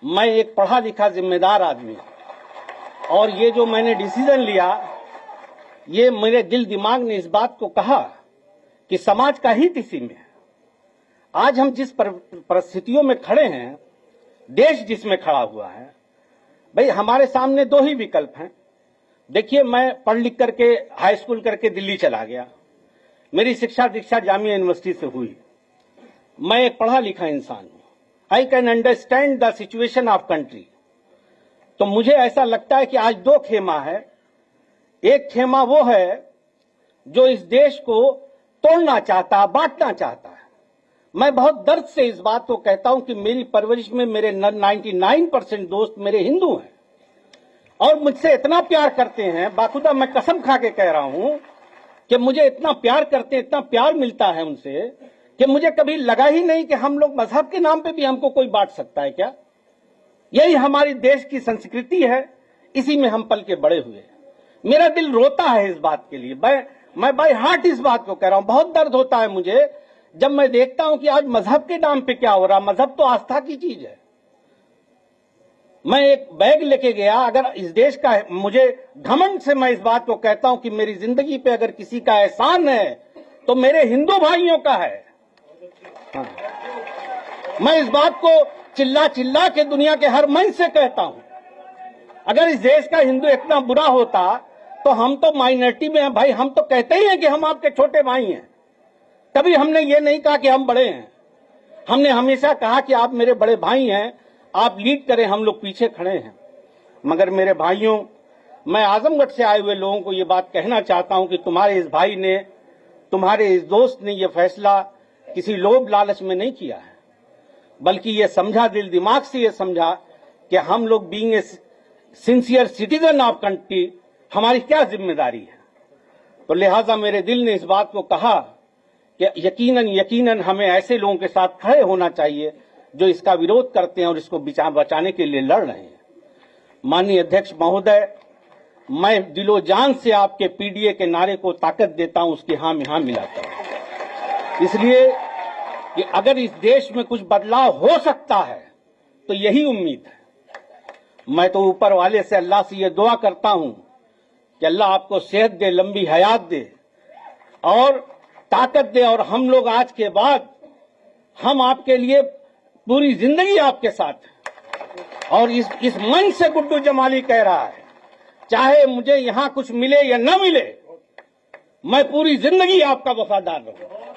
मैं एक पढ़ा लिखा जिम्मेदार आदमी हूं और ये जो मैंने डिसीजन लिया, ये मेरे दिल दिमाग ने इस बात को कहा कि समाज का हित इसी में है। आज हम जिस परिस्थितियों में खड़े हैं, देश जिसमें खड़ा हुआ है, भाई हमारे सामने दो ही विकल्प हैं। देखिए, मैं पढ़ लिख करके हाई स्कूल करके दिल्ली चला गया, मेरी शिक्षा दीक्षा जामिया यूनिवर्सिटी से हुई। मैं एक पढ़ा लिखा इंसान हूं, I can understand the situation of country. तो मुझे ऐसा लगता है कि आज दो खेमा है। एक खेमा वो है जो इस देश को तोड़ना चाहता, बांटना चाहता है। मैं बहुत दर्द से इस बात को कहता हूं कि मेरी परवरिश में मेरे 99% दोस्त मेरे हिंदू हैं और मुझसे इतना प्यार करते हैं, बाखुदा मैं कसम खा के कह रहा हूं कि मुझे इतना प्यार करते हैं, इतना प्यार मिलता है उनसे कि मुझे कभी लगा ही नहीं कि हम लोग मजहब के नाम पे भी हमको कोई बांट सकता है क्या। यही हमारी देश की संस्कृति है, इसी में हम पल के बड़े हुए। मेरा दिल रोता है इस बात के लिए, मैं बाय हार्ट इस बात को कह रहा हूं। बहुत दर्द होता है मुझे जब मैं देखता हूं कि आज मजहब के नाम पे क्या हो रहा। मजहब तो आस्था की चीज है। मैं एक बैग लेके गया, अगर इस देश का, मुझे घमंड से मैं इस बात को कहता हूं कि मेरी जिंदगी पे अगर किसी का एहसान है तो मेरे हिंदू भाइयों का है। हाँ। मैं इस बात को चिल्ला चिल्ला के दुनिया के हर मंच से कहता हूं। अगर इस देश का हिंदू इतना बुरा होता तो हम तो माइनॉरिटी में हैं भाई। हम तो कहते ही हैं कि हम आपके छोटे भाई हैं। कभी हमने ये नहीं कहा कि हम बड़े हैं। हमने हमेशा कहा कि आप मेरे बड़े भाई हैं, आप लीड करें, हम लोग पीछे खड़े हैं। मगर मेरे भाइयों, मैं आजमगढ़ से आए हुए लोगों को ये बात कहना चाहता हूं कि तुम्हारे इस भाई ने, तुम्हारे इस दोस्त ने ये फैसला किसी लोभ लालच में नहीं किया है, बल्कि ये समझा, दिल दिमाग से ये समझा कि हम लोग being a sincere citizen of country, हमारी क्या जिम्मेदारी है। तो लिहाजा मेरे दिल ने इस बात को कहा कि यकीनन हमें ऐसे लोगों के साथ खड़े होना चाहिए जो इसका विरोध करते हैं और इसको बचाने के लिए लड़ रहे हैं। माननीय अध्यक्ष महोदय, मैं दिलो जान से आपके पीडीए के नारे को ताकत देता हूं, उसकी हां में हां मिलाता हूं। इसलिए कि अगर इस देश में कुछ बदलाव हो सकता है तो यही उम्मीद है। मैं तो ऊपर वाले से, अल्लाह से ये दुआ करता हूं कि अल्लाह आपको सेहत दे, लंबी हयात दे और ताकत दे, और हम लोग आज के बाद, हम आपके लिए पूरी जिंदगी आपके साथ हैं। और इस मंच से गुड्डू जमाली कह रहा है, चाहे मुझे यहां कुछ मिले या न मिले, मैं पूरी जिंदगी आपका वफादार रहूंगा।